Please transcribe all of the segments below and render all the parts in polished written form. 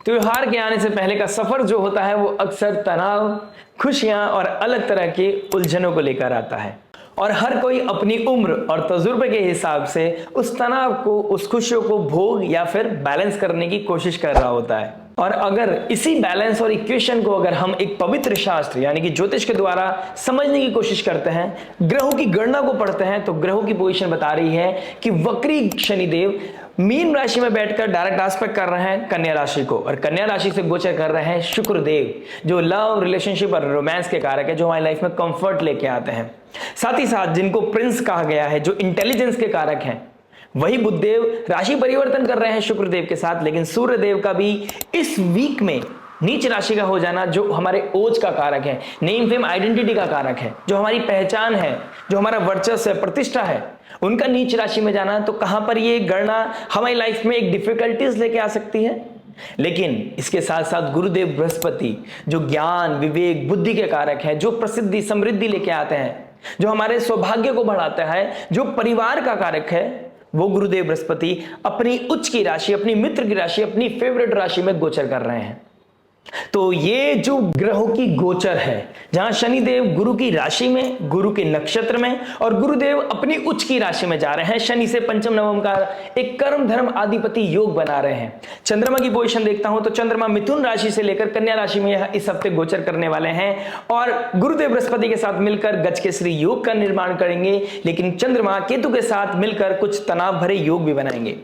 त्योहार के आने से पहले का सफर जो होता है वो अक्सर तनाव, खुशियां और अलग तरह की उलझनों को लेकर आता है और हर कोई अपनी उम्र और तजुर्बे के हिसाब से उस तनाव को, उस खुशियों को भोग या फिर बैलेंस करने की कोशिश कर रहा होता है। और अगर इसी बैलेंस और इक्वेशन को अगर हम एक पवित्र शास्त्र यानी कि ज्योतिष के द्वारा समझने की कोशिश करते हैं, ग्रहों की गणना को पढ़ते हैं, तो ग्रहों की पोजीशन बता रही है कि वक्री शनिदेव मीन राशि में बैठकर डायरेक्ट एस्पेक्ट कर रहे हैं कन्या राशि को, और कन्या राशि से गोचर कर रहे हैं शुक्रदेव जो लव, रिलेशनशिप और रोमांस के कारक है, जो हमारी लाइफ में कंफर्ट लेके आते हैं। साथ ही साथ जिनको प्रिंस कहा गया है, जो इंटेलिजेंस के कारक हैं, वही बुधदेव राशि परिवर्तन कर रहे हैं शुक्रदेव के साथ। लेकिन सूर्यदेव का भी इस वीक में नीच राशि का हो जाना, जो हमारे ओज का कारक है, नेम फेम आइडेंटिटी का कारक है, जो हमारी पहचान है, जो हमारा वर्चस्व है, प्रतिष्ठा है, उनका नीच राशि में जाना, तो कहां पर ये गणना हमारी लाइफ में एक डिफिकल्टीज लेके आ सकती है। लेकिन इसके साथ साथ गुरुदेव बृहस्पति जो ज्ञान, विवेक, बुद्धि के कारक है, जो प्रसिद्धि, समृद्धि लेके आते हैं, जो हमारे सौभाग्य को बढ़ाता है, जो परिवार का कारक है, वो गुरुदेव बृहस्पति अपनी उच्च की राशि, अपनी मित्र की राशि, अपनी फेवरेट राशि में गोचर कर रहे हैं। तो ये जो ग्रहों की गोचर है, जहां शनिदेव गुरु की राशि में, गुरु के नक्षत्र में, और गुरुदेव अपनी उच्च की राशि में जा रहे हैं, शनि से पंचम नवम का एक कर्म धर्म आधिपति योग बना रहे हैं। चंद्रमा की पोजीशन देखता हूं तो चंद्रमा मिथुन राशि से लेकर कन्या राशि में इस हफ्ते गोचर करने वाले हैं और गुरुदेव बृहस्पति के साथ मिलकर गजकेसरी योग का निर्माण करेंगे। लेकिन चंद्रमा केतु के साथ मिलकर कुछ तनाव भरे योग भी बनाएंगे।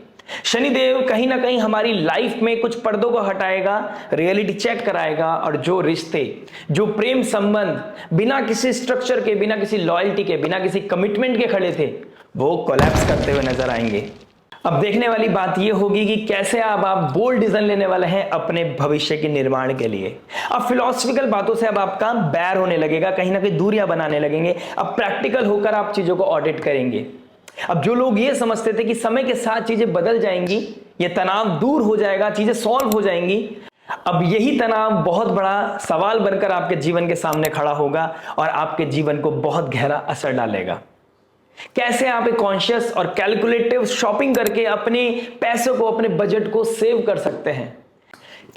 शनिदेव कहीं ना कहीं हमारी लाइफ में कुछ पर्दों को हटाएगा, रियलिटी चेक कराएगा, और जो रिश्ते, जो प्रेम संबंध बिना किसी स्ट्रक्चर के, बिना किसी लॉयल्टी के, बिना किसी कमिटमेंट के खड़े थे, वो कोलैप्स करते हुए नजर आएंगे। अब देखने वाली बात यह होगी कि कैसे अब आप बोल्ड डिसीजन लेने वाले हैं अपने भविष्य के निर्माण के लिए। अब फिलोसफिकल बातों से अब आपका बैर होने लगेगा, कहीं ना कहीं दूरियां बनाने लगेंगे। अब प्रैक्टिकल होकर आप चीजों को ऑडिट करेंगे। अब जो लोग ये समझते थे कि समय के साथ चीजें बदल जाएंगी, ये तनाव दूर हो जाएगा, चीजें सॉल्व हो जाएंगी, अब यही तनाव बहुत बड़ा सवाल बनकर आपके जीवन के सामने खड़ा होगा और आपके जीवन को बहुत गहरा असर डालेगा। कैसे आप एक कॉन्शियस और कैलकुलेटिव शॉपिंग करके अपने पैसों को, अपने बजट को सेव कर सकते हैं।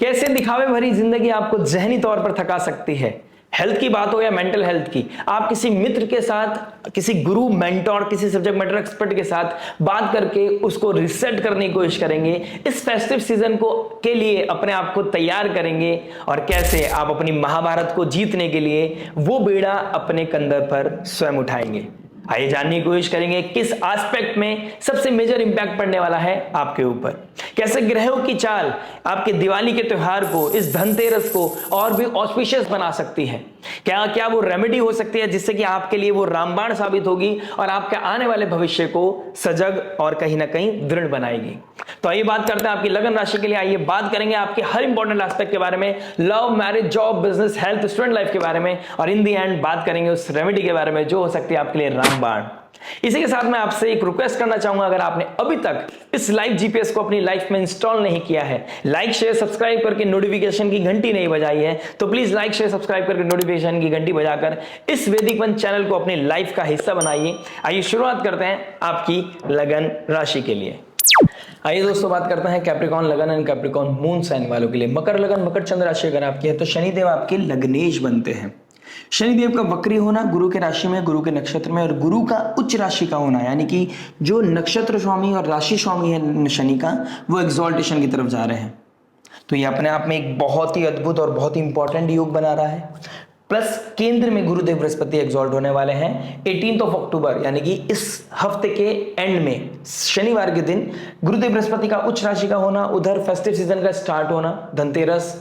कैसे दिखावे भरी जिंदगी आपको जहनी तौर पर थका सकती है। हेल्थ की बात हो या मेंटल हेल्थ की, आप किसी मित्र के साथ, किसी गुरु, मेंटोर, किसी सब्जेक्ट मैटर एक्सपर्ट के साथ बात करके उसको रिसेट करने की कोशिश करेंगे। इस फेस्टिव सीजन को के लिए अपने आप को तैयार करेंगे और कैसे आप अपनी महाभारत को जीतने के लिए वो बेड़ा अपने कंधे पर स्वयं उठाएंगे। आइए जानने की कोशिश करेंगे किस एस्पेक्ट में सबसे मेजर इंपैक्ट पड़ने वाला है आपके ऊपर। कैसे ग्रहों की चाल आपके दिवाली के त्योहार को, इस धनतेरस को और भी ऑस्पिशियस बना सकती है। क्या क्या वो रेमेडी हो सकती है जिससे कि आपके लिए वो रामबाण साबित होगी और आपके आने वाले भविष्य को सजग और कहीं ना कहीं दृढ़ बनाएगी। तो आइए बात करते हैं आपकी लगन राशि के लिए। आइए बात करेंगे आपके हर इंपॉर्टेंट एस्पेक्ट के बारे में, love, marriage, job, business, health, student life के बारे में, और इन दी एंड बात करेंगे उस रेमेडी के बारे में जो हो सकती है आपके लिए रामबाण। इसी के साथ मैं आपसे एक रिक्वेस्ट करना चाहूंगा, अगर आपने अभी तक इस लाइव जीपीएस को अपनी लाइफ में इंस्टॉल नहीं किया है, लाइक शेयर सब्सक्राइब करके नोटिफिकेशन की घंटी नहीं बजाई है, तो प्लीज लाइक शेयर सब्सक्राइब करके नोटिफिकेशन की घंटी बजाकर इस वैदिक पंच चैनल को अपनी लाइफ का हिस्सा बनाइए। आइए शुरुआत करते हैं आपकी लगन राशि के लिए। आइए दोस्तों बात करते हैं कैप्रिकॉन लगन एंड कैप्रिकॉन मून साइन वालों के लिए। मकर लगन, मकर चंद्र राशि अगर आपकी है तो शनिदेव आपके लग्नेश बनते हैं। शनिदेव का वक्री होना, गुरु के राशि में, गुरु के नक्षत्र में, और गुरु का उच्च राशि का होना, यानी कि जो नक्षत्र स्वामी और राशि स्वामी है शनि का, वो एक्सॉल्टेशन की तरफ जा रहे हैं। तो ये अपने आप में एक बहुत ही अद्भुत और बहुत ही इंपॉर्टेंट योग बना रहा है। प्लस केंद्र में गुरुदेव बृहस्पति एक्सॉल्ट होने वाले हैं 18 अक्टूबर, यानी कि इस हफ्ते के एंड में शनिवार के दिन गुरुदेव बृहस्पति का उच्च राशि का होना, उधर फेस्टिव सीजन का स्टार्ट होना, धनतेरस,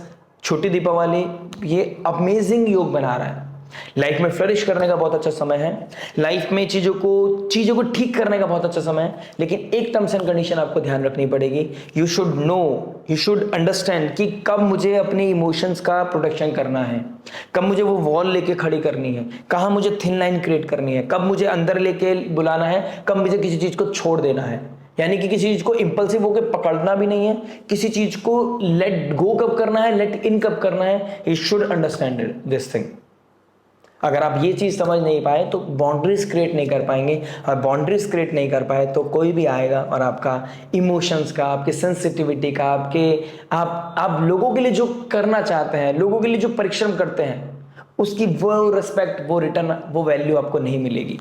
छोटी दीपावली, ये अमेजिंग योग बना रहा है। लाइफ में फ्लरिश करने का बहुत अच्छा समय है, लाइफ में चीजों को ठीक करने का बहुत अच्छा समय है। लेकिन एक टर्म्स एंड कंडीशन आपको ध्यान रखनी पड़ेगी। You should know, you should understand कि कब मुझे अपने इमोशंस का प्रोटेक्शन करना है, कब मुझे वो वॉल लेके खड़ी करनी है, कहाँ मुझे थिन लाइन क्रिएट करनी है, कब मुझे अंदर लेके बुलाना है, कब मुझे किसी चीज को छोड़ देना है। यानी कि किसी चीज को इंपल्सिव होकर पकड़ना भी नहीं है, किसी चीज को लेट गो कब करना है, लेट इन कब करना है। You should understand this thing. अगर आप ये चीज समझ नहीं पाए तो बाउंड्रीज क्रिएट नहीं कर पाएंगे, और बाउंड्रीज क्रिएट नहीं कर पाए तो कोई भी आएगा और आपका इमोशंस का, आपके सेंसिटिविटी का, आप लोगों के लिए जो करना चाहते हैं, लोगों के लिए जो परिश्रम करते हैं, उसकी वो रिस्पेक्ट, वो रिटर्न, वो वैल्यू आपको नहीं मिलेगी।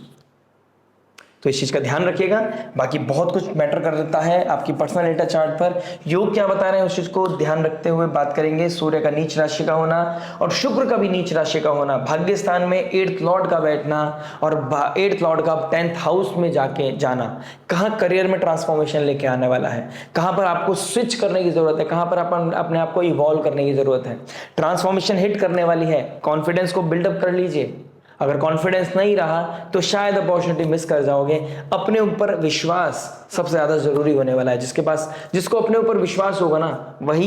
तो इस चीज का ध्यान रखिएगा। बाकी बहुत कुछ मैटर कर देता है आपकी पर्सनल डेटा चार्ट पर। योग क्या बता रहे हैं उस चीज को ध्यान रखते हुए बात करेंगे। सूर्य का नीच राशि का होना और शुक्र का भी नीच राशि का होना, भाग्य स्थान में 8th लॉर्ड का बैठना और 8th लॉर्ड का 10th हाउस में जाके जाना, कहाँ करियर में ट्रांसफॉर्मेशन लेके आने वाला है, कहाँ पर आपको स्विच करने की जरूरत है, कहाँ पर अपने आप को इवॉल्व करने की जरूरत है। ट्रांसफॉर्मेशन हिट करने वाली है, कॉन्फिडेंस को बिल्डअप कर लीजिए। अगर कॉन्फिडेंस नहीं रहा तो शायद अपॉर्चुनिटी मिस कर जाओगे। अपने ऊपर विश्वास सबसे ज्यादा जरूरी होने वाला है। जिसको अपने ऊपर विश्वास होगा ना, वही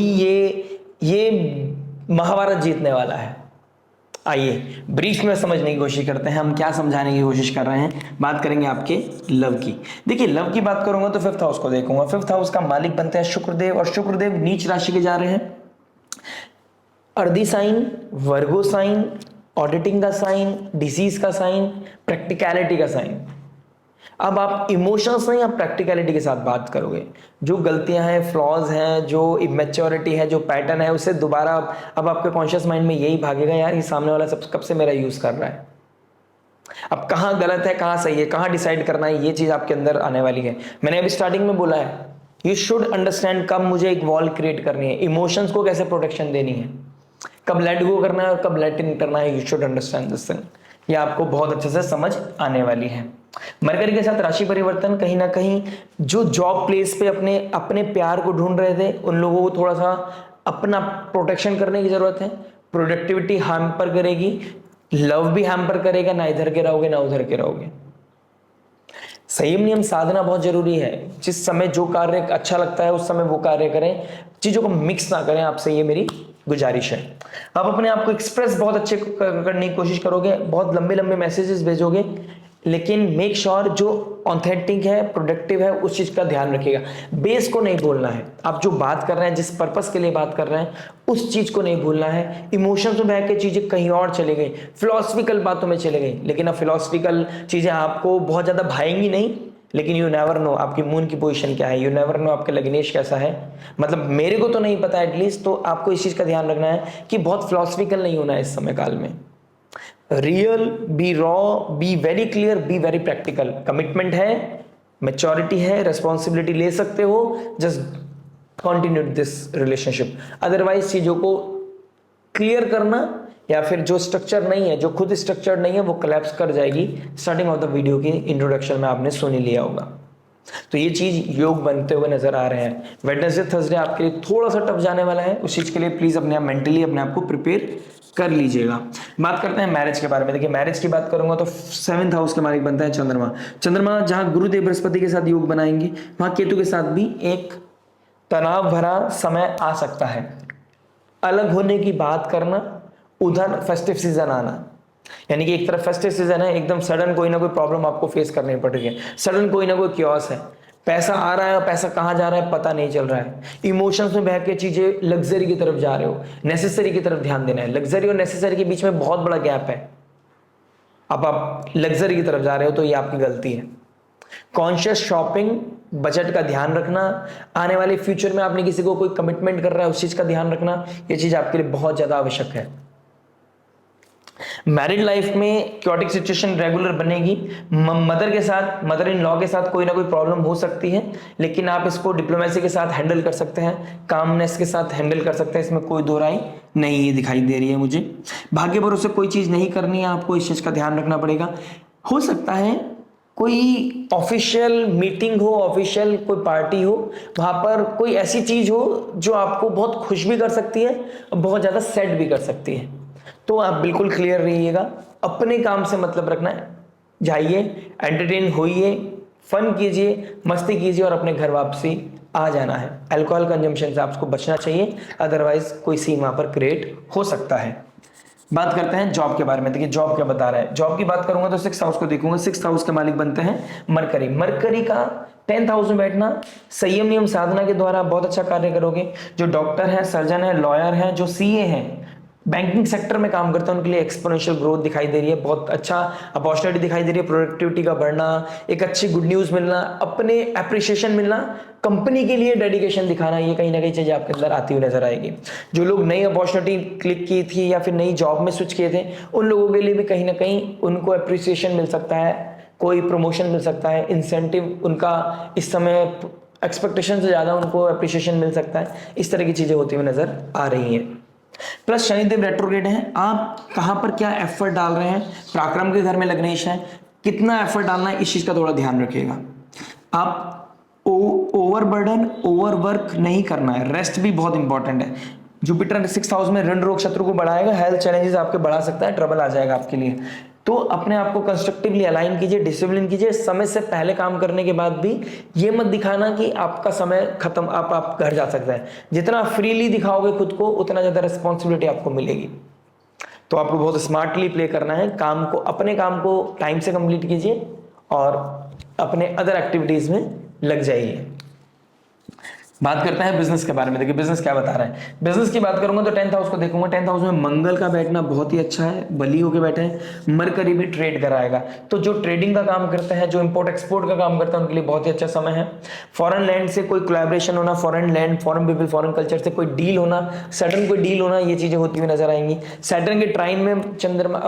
ये महाभारत जीतने वाला है। आइए ब्रीफ में समझने की कोशिश करते हैं, हम क्या समझाने की कोशिश कर रहे हैं। बात करेंगे आपके लव की। देखिए लव की बात करूंगा तो 5th हाउस को देखूंगा। 5th हाउस का मालिक बनते हैं शुक्रदेव, और शुक्रदेव नीच राशि के जा रहे हैं। अर्धी साइन, वर्गो साइन, ऑडिटिंग का साइन, डिसीज का साइन, प्रैक्टिकलिटी का साइन। अब आप इमोशंस नहीं, आप प्रैक्टिकलिटी के साथ बात करोगे। जो गलतियां हैं, फ्लॉज हैं, जो इमेच्योरिटी है, जो पैटर्न है, उसे दोबारा अब आपके कॉन्शियस माइंड में यही भागेगा, यार ये सामने वाला सब कब से मेरा यूज कर रहा है। अब कहाँ गलत है, कहाँ सही है, कहाँ डिसाइड करना है, ये चीज आपके अंदर आने वाली है। मैंने अभी स्टार्टिंग में बोला है, यू शुड अंडरस्टैंड कब मुझे एक वॉल क्रिएट करनी है, इमोशंस को कैसे प्रोटेक्शन देनी है, कब लेट गो करना है और कब लेट इन करना है। You should understand this thing. ये आपको बहुत अच्छे से समझ आने वाली है। मरकरी के साथ राशि परिवर्तन, कहीं ना कहीं जो जॉब प्लेस पे अपने प्यार को ढूंढ रहे थे, उन लोगों को थोड़ा सा अपना प्रोटेक्शन करने की जरूरत है। प्रोडक्टिविटी हैम्पर करेगी, लव भी हैम्पर करेगा, ना इधर के रहोगे ना उधर के रहोगे। संयम नियम साधना बहुत जरूरी है। जिस समय जो कार्य अच्छा लगता है उस समय वो कार्य करें, चीजों को मिक्स ना करें। आपसे ये मेरी गुजारिश है। आप अपने आप को एक्सप्रेस बहुत अच्छे करने की कोशिश करोगे, बहुत लंबे लंबे मैसेजेस भेजोगे, लेकिन मेक श्योर जो ऑथेंटिक है, प्रोडक्टिव है, उस चीज का ध्यान रखिएगा। बेस को नहीं भूलना है। आप जो बात कर रहे हैं, जिस पर्पस के लिए बात कर रहे हैं, उस चीज को नहीं भूलना है। इमोशंस में बह के चीजें कहीं और चली गई, फिलोसफिकल बातों में चली गई, लेकिन अब फिलोसफिकल चीजें आपको बहुत ज्यादा भाएंगी नहीं, लेकिन यू नेवर नो आपकी मून की पोजीशन क्या है, यू नेवर नो आपका लग्नेश कैसा है। मतलब मेरे को तो नहीं पता एटलीस्ट, तो आपको इस चीज का ध्यान रखना है कि बहुत फिलोसफिकल नहीं होना है इस समय काल में। Real, B raw, be very clear, be very practical. Commitment है, मैच्योरिटी है, रिस्पॉन्सिबिलिटी ले सकते हो, just continue this relationship. Otherwise चीजों को क्लियर करना, या फिर जो स्ट्रक्चर नहीं है, जो खुद स्ट्रक्चर नहीं है, वो कोलैप्स कर जाएगी। स्टार्टिंग ऑफ द वीडियो के इंट्रोडक्शन में आपने सुन ही लिया होगा। तो ये चीज योग बनते हुए नजर आ रहे हैं। वेडनेसडे थर्सडे आपके लिए थोड़ा सा टफ जाने वाला है, उस चीज के लिए प्लीज अपने आप मेंटली अपने आप को प्रिपेयर कर लीजिएगा। बात करते हैं मैरिज के बारे में। देखिए मैरिज की बात करूंगा तो 7th हाउस के मालिक बनता है चंद्रमा। चंद्रमा जहां गुरुदेव बृहस्पति के साथ योग बनाएंगे, वहां केतु के साथ भी एक तनाव भरा समय आ सकता है। अलग होने की बात करना, उधर फेस्टिव सीजन आना, यानी कि एक तरफ फेस्टिव सीजन है, एकदम सडन कोई ना कोई प्रॉब्लम आपको फेस करनी पड़ रही है, सडन कोई ना कोई क्योस है, पैसा आ रहा है, पैसा कहाँ जा रहा है पता नहीं चल रहा है। इमोशंस में बह के चीजें लग्जरी की तरफ जा रहे हो, नेसेसरी की तरफ ध्यान देना है। लग्जरी और नेसेसरी के बीच में बहुत बड़ा गैप है। अब आप लग्जरी की तरफ जा रहे हो तो ये आपकी गलती है। कॉन्शियस शॉपिंग, बजट का ध्यान रखना, आने वाले फ्यूचर में आपने किसी को कोई कमिटमेंट कर रहा है उस चीज का ध्यान रखना, ये चीज आपके लिए बहुत ज्यादा आवश्यक है। मैरिड लाइफ में क्योटिक सिचुएशन रेगुलर बनेगी। मदर के साथ, मदर इन लॉ के साथ कोई ना कोई प्रॉब्लम हो सकती है, लेकिन आप इसको डिप्लोमेसी के साथ हैंडल कर सकते हैं, कामनेस के साथ हैंडल कर सकते हैं, इसमें कोई दो राय नहीं दिखाई दे रही है मुझे। भाग्य भरोसे कोई चीज नहीं करनी है आपको, इस चीज का ध्यान रखना पड़ेगा। हो सकता है कोई ऑफिशियल मीटिंग हो, ऑफिशियल कोई पार्टी हो, वहां पर कोई ऐसी चीज हो जो आपको बहुत खुश भी कर सकती है और बहुत ज्यादा सैड भी कर सकती है। तो आप बिल्कुल क्लियर रहिएगा, अपने काम से मतलब रखना है। जाइए, एंटरटेन होइए, फन कीजिए, मस्ती कीजिए और अपने घर वापसी आ जाना है। अल्कोहल कंजम्पशन से आपको बचना चाहिए, अदरवाइज कोई सीन वहां पर क्रिएट हो सकता है। बात करते हैं जॉब के बारे में। देखिए जॉब क्या बता रहा है। जॉब की बात करूंगा तो 6th हाउस को देखूंगा। 6th हाउस के मालिक बनते हैं मरकरी। मरकरी का 10th हाउस में बैठना, संयम नियम साधना के द्वारा बहुत अच्छा कार्य करोगे। जो डॉक्टर है, सर्जन है, लॉयर है, जो सीए हैं, बैंकिंग सेक्टर में काम करते हैं उनके लिए एक्सपोनेंशियल ग्रोथ दिखाई दे रही है, बहुत अच्छा अपॉर्चुनिटी दिखाई दे रही है, प्रोडक्टिविटी का बढ़ना, एक अच्छी गुड न्यूज़ मिलना, अपने एप्रिसिएशन मिलना, कंपनी के लिए डेडिकेशन दिखाना, ये कहीं ना कहीं चीज़ें आपके अंदर आती हुई नजर आएगी। जो लोग नई अपॉर्चुनिटी क्लिक की थी या फिर नई जॉब में स्विच किए थे, उन लोगों के लिए भी कहीं ना कहीं उनको अप्रिसिएशन मिल सकता है, कोई प्रमोशन मिल सकता है, इंसेंटिव उनका इस समय एक्सपेक्टेशन से ज़्यादा उनको अप्रिसिएशन मिल सकता है। इस तरह की चीज़ें होती हुई नजर आ रही हैं। प्लस शनिदेव रेट्रोग्रेड है, आप कहां पर क्या एफर्ट डाल रहे हैं, पराक्रम के घर में लग्नेश है, कितना एफर्ट डालना है, इस चीज का थोड़ा ध्यान रखिएगा। आप ओवरबर्डन ओवरवर्क नहीं करना है, रेस्ट भी बहुत इंपॉर्टेंट है। जुपिटर 6th हाउस में ऋण रोग शत्रु को बढ़ाएगा, हेल्थ चैलेंजेस आपके बढ़ा सकता है, ट्रबल आ जाएगा आपके लिए। तो अपने आप को कंस्ट्रक्टिवली अलाइन कीजिए, डिसिप्लिन कीजिए, समय से पहले काम करने के बाद भी ये मत दिखाना कि आपका समय खत्म, आप घर जा सकते हैं। जितना फ्रीली दिखाओगे खुद को उतना ज्यादा रिस्पॉन्सिबिलिटी आपको मिलेगी। तो आपको बहुत स्मार्टली प्ले करना है, काम को, अपने काम को टाइम से कंप्लीट कीजिए और अपने अदर एक्टिविटीज में लग जाइए। बात करते हैं बिजनेस के बारे में। देखिए बिजनेस क्या बता रहा है। बिजनेस की बात करूंगा तो 10th हाउस को देखूंगा। 10th हाउस में मंगल का बैठना बहुत ही अच्छा है, बली होके बैठे हैं, मरकरी भी ट्रेड कराएगा। तो जो ट्रेडिंग का काम करते हैं, जो इंपोर्ट एक्सपोर्ट का काम करते हैं, उनके लिए बहुत ही अच्छा समय है। फॉरेन लैंड से कोई कोलैबोरेशन होना, foreign land, foreign people, foreign culture से कोई डील होना, सडन कोई डील होना, ये चीजें होती हुई नजर आएंगी। सैटर्न के ट्राइन में चंद्रमा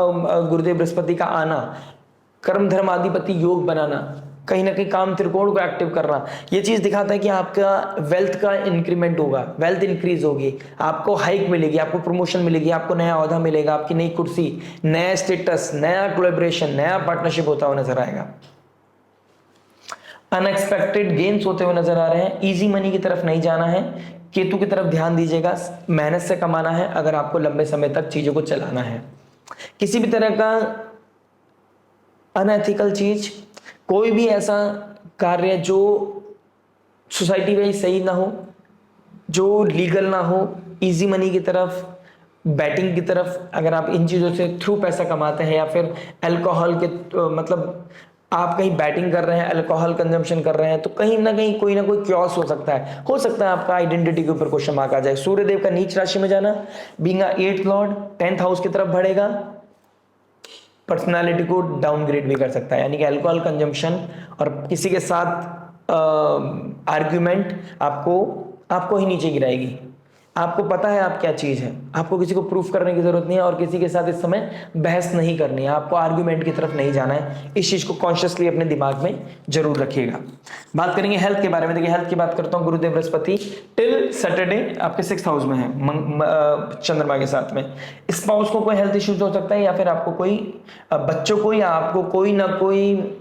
गुरुदेव बृहस्पति का आना, कर्म धर्म आधिपति योग बनाना, कहीं ना कहीं काम त्रिकोण को एक्टिव करना, ये चीज दिखाता है कि आपका वेल्थ का इंक्रीमेंट होगा, वेल्थ इंक्रीज होगी, आपको हाइक मिलेगी, आपको प्रमोशन मिलेगी, आपको नया ओहदा मिलेगा, आपकी नई कुर्सी, नया स्टेटस, नया कोलैबोरेशन, नया पार्टनरशिप होता हुआ नजर आएगा। अनएक्सपेक्टेड गेन्स होते हुए नजर आ रहे हैं। इजी मनी की तरफ नहीं जाना है, केतु की तरफ ध्यान दीजिएगा, मेहनत से कमाना है अगर आपको लंबे समय तक चीजों को चलाना है। किसी भी तरह का अनएथिकल चीज, कोई भी ऐसा कार्य जो सोसाइटी में सही ना हो, जो लीगल ना हो, इजी मनी की तरफ, बैटिंग की तरफ, अगर आप इन चीज़ों से थ्रू पैसा कमाते हैं या फिर अल्कोहल के मतलब आप कहीं बैटिंग कर रहे हैं, अल्कोहल कंजम्पशन कर रहे हैं, तो कहीं ना कहीं कोई ना कोई क्लॉस हो सकता है। हो सकता है आपका आइडेंटिटी के ऊपर क्वेश्चन मार्क आ जाए। सूर्यदेव का नीच राशि में जाना, being 8th Lord 10th house की तरफ बढ़ेगा, पर्सनालिटी को डाउनग्रेड भी कर सकता है। यानी कि अल्कोहल कंजम्पशन और किसी के साथ आर्ग्यूमेंट आपको ही नीचे गिराएगी। आपको पता है आप क्या चीज है, आपको किसी को प्रूफ करने की जरूरत नहीं है और किसी के साथ इस समय बहस नहीं करनी है, आपको आर्ग्यूमेंट की तरफ नहीं जाना है। इस चीज को कॉन्शियसली अपने दिमाग में जरूर रखिएगा। बात करेंगे हेल्थ के बारे में। देखिए हेल्थ की बात करता हूँ, गुरुदेव बृहस्पति टिल सैटरडे आपके 6th हाउस में है चंद्रमा के साथ में। स्पाउस को कोई हेल्थ इश्यूज हो सकता है या फिर आपको कोई बच्चों को या आपको कोई ना कोई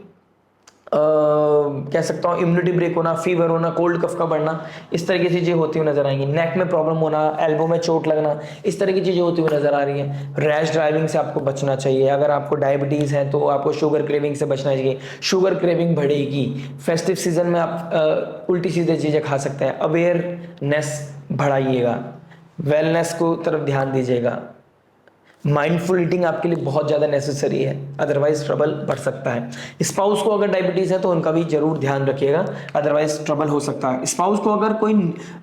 कह सकता हूँ इम्यूनिटी ब्रेक होना, फीवर होना, कोल्ड कफ का बढ़ना, इस तरह की चीजें होती हुई नजर आएंगी। नेक में प्रॉब्लम होना, एल्बो में चोट लगना, इस तरह की चीजें होती हुई नजर आ रही है। रैश ड्राइविंग से आपको बचना चाहिए। अगर आपको डायबिटीज है तो आपको शुगर क्रेविंग से बचना चाहिए, शुगर क्रेविंग बढ़ेगी। फेस्टिव सीजन में आप उल्टी सीधे चीजें खा सकते हैं। अवेयरनेस बढ़ाइएगा, वेलनेस को तरफ ध्यान दीजिएगा। माइंडफुल ईटिंग आपके लिए बहुत ज़्यादा नेसेसरी है, अदरवाइज ट्रबल बढ़ सकता है। स्पाउस को अगर डायबिटीज़ है तो उनका भी जरूर ध्यान रखिएगा, अदरवाइज ट्रबल हो सकता है। स्पाउस को अगर कोई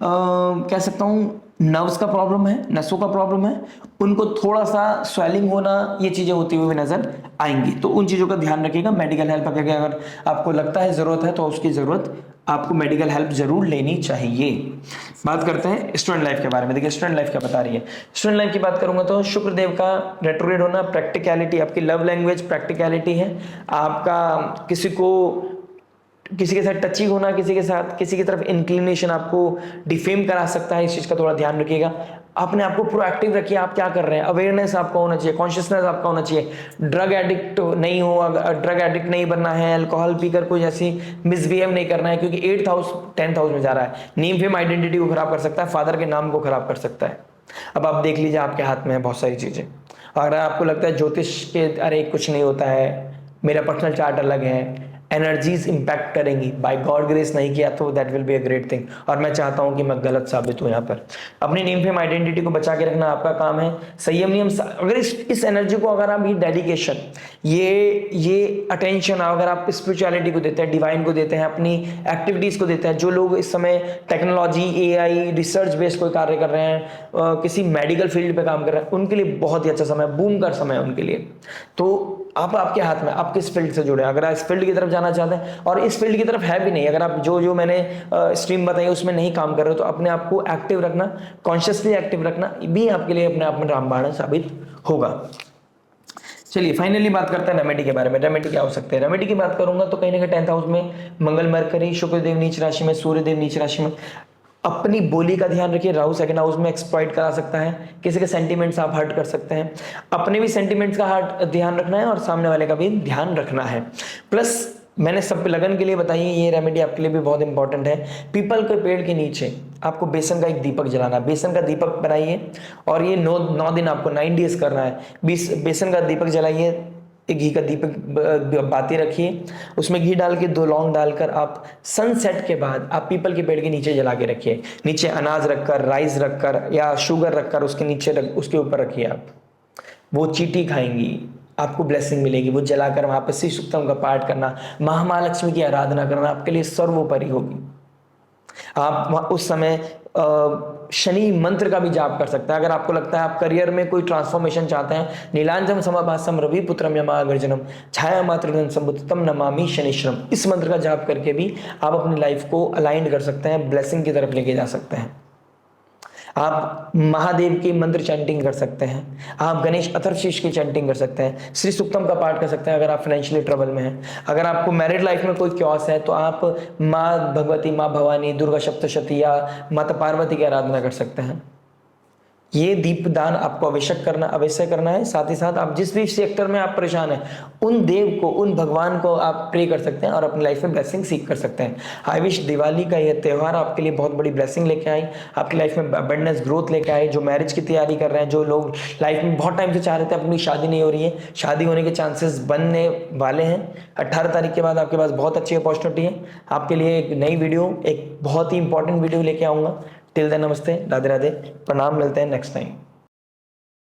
कह सकता हूँ नर्व्स का प्रॉब्लम है, नसों का प्रॉब्लम है, उनको थोड़ा सा स्वेलिंग होना, ये चीज़ें होती हुई नजर आएंगी, तो उन चीज़ों का ध्यान रखिएगा। मेडिकल हेल्प अगर आपको लगता है ज़रूरत है तो उसकी ज़रूरत आपको मेडिकल हेल्प जरूर लेनी चाहिए। बात करते हैं स्टूडेंट लाइफ के बारे में। देखिए स्टूडेंट लाइफ क्या बता रही है। स्टूडेंट लाइफ की बात करूंगा तो शुक्रदेव का रेट्रोग्रेड होना, प्रैक्टिकलिटी, आपकी लव लैंग्वेज प्रैक्टिकलिटी है। आपका किसी के साथ टची होना, किसी के साथ किसी की तरफ इंक्लिनेशन आपको डिफेम करा सकता है, इस चीज का थोड़ा ध्यान रखिएगा। अपने आप को प्रोएक्टिव रखिए, आप क्या कर रहे हैं, अवेयरनेस आपका होना चाहिए, कॉन्शियसनेस आपका होना चाहिए। ड्रग एडिक्ट नहीं हो, ड्रग एडिक्ट नहीं बनना है, अल्कोहल पीकर कोई ऐसी मिसबिहेव नहीं करना है, क्योंकि 8th हाउस 10th हाउस में जा रहा है। नेम फेम आइडेंटिटी को खराब कर सकता है, फादर के नाम को खराब कर सकता है। अब आप देख लीजिए, आपके हाथ में है बहुत सारी चीजें। अगर आपको लगता है ज्योतिष के अरे कुछ नहीं होता है, मेरा पर्सनल चार्ट अलग है, एनर्जीज इंपैक्ट करेंगी। बाय गॉड ग्रेस नहीं किया तो that will be a great thing, और मैं चाहता हूं कि मैं गलत साबित हूं यहाँ पर। अपनी नेम फेम आइडेंटिटी को बचा के रखना आपका काम है। संयम नियम, अगर इस एनर्जी को अगर आप ये डेडिकेशन, ये अटेंशन अगर आप स्पिरिचुअलिटी को देते हैं, डिवाइन को देते हैं, अपनी एक्टिविटीज को देते हैं, जो लोग इस समय टेक्नोलॉजी, एआई, रिसर्च बेस्ड कोई कार्य कर रहे हैं, किसी मेडिकल फील्ड पे काम कर रहे हैं, उनके लिए बहुत ही अच्छा समय, बूम का समय है उनके लिए। तो आप, आपके हाथ में, आप किस फील्ड से जुड़े हैं। अगर आप इस फील्ड की तरफ जाना चाहते हैं और इस फील्ड की तरफ है भी नहीं, अगर आप जो मैंने स्ट्रीम बताई उसमें नहीं काम कर रहे हो, तो अपने आप को एक्टिव रखना, कॉन्शियसली एक्टिव रखना भी आपके लिए अपने आप में रामबाण साबित होगा। चलिए फाइनली बात करते हैं रेमेडी के बारे में। रेमेडी क्या हो सकते हैं? रेमेडी की बात करूंगा तो कहीं ना कहीं 10th हाउस में मंगल, मरकरी, शुक्रदेव नीच राशि में, सूर्यदेव नीच राशि में। अपनी बोली का ध्यान रखिए। राहु सेकंड हाउस में एक्सप्लॉइट करा सकता है, किसी के सेंटिमेंट्स आप हर्ट कर सकते हैं। अपने भी सेंटिमेंट्स का ध्यान रखना है और सामने वाले का भी ध्यान रखना है। प्लस मैंने सब पे लगन के लिए बताई, ये रेमेडी आपके लिए भी बहुत इंपॉर्टेंट है। पीपल के पेड़ के नीचे आपको बेसन का एक दीपक जलाना, बेसन का दीपक बनाइए और ये 9 दिन आपको 9 डेज करना है। बेसन का दीपक जलाइए, एक घी का दीपक बाती रखिए, उसमें घी डाल के 2 लौंग डालकर आप सनसेट के बाद आप पीपल के पेड़ के नीचे जला के रखिए। नीचे अनाज रखकर, राइस रखकर या शुगर रखकर उसके नीचे उसके ऊपर रखिए आप। वो चींटी खाएंगी, आपको ब्लेसिंग मिलेगी। वो जलाकर वहां पर श्री सूक्तम का पाठ करना, महालक्ष्मी की आराधना करना आपके लिए सर्वोपरि होगी। आप उस समय शनि मंत्र का भी जाप कर सकते हैं। अगर आपको लगता है आप करियर में कोई ट्रांसफॉर्मेशन चाहते हैं, नीलांजन समभासम रवि पुत्रम यमागर्जनम छाया मात्र संबुद्धम नमामि शनिश्रम, इस मंत्र का जाप करके भी आप अपनी लाइफ को अलाइंड कर सकते हैं, ब्लेसिंग की तरफ लेके जा सकते हैं। आप महादेव की मंत्र चैंटिंग कर सकते हैं, आप गणेश अथर्वशीष की चैंटिंग कर सकते हैं, श्री सूक्तम का पाठ कर सकते हैं अगर आप फाइनेंशियली ट्रबल में हैं। अगर आपको मैरिड लाइफ में कोई क्योस है तो आप माँ भगवती, माँ भवानी, दुर्गा सप्तशती या माता पार्वती की आराधना कर सकते हैं। ये दीपदान आपको अवश्य करना है। साथ ही साथ आप जिस भी सेक्टर में आप परेशान हैं, उन देव को, उन भगवान को आप प्रे कर सकते हैं और अपनी लाइफ में ब्लेसिंग सीख कर सकते हैं। आई विश दिवाली का यह त्यौहार आपके लिए बहुत बड़ी ब्लेसिंग लेके आए, आपकी लाइफ में अबंडेंस ग्रोथ लेके आए। जो मैरिज की तैयारी कर रहे हैं, जो लोग लाइफ में बहुत टाइम से चाह रहे थे अपनी शादी नहीं हो रही है, शादी होने के चांसेस बनने वाले हैं। 18 तारीख के बाद आपके पास बहुत अच्छी अपॉर्चुनिटी है। आपके लिए एक नई वीडियो, एक बहुत ही इंपॉर्टेंट वीडियो लेके आऊंगा। टिल देन नमस्ते, राधे राधे, प्रणाम, मिलते हैं नेक्स्ट टाइम।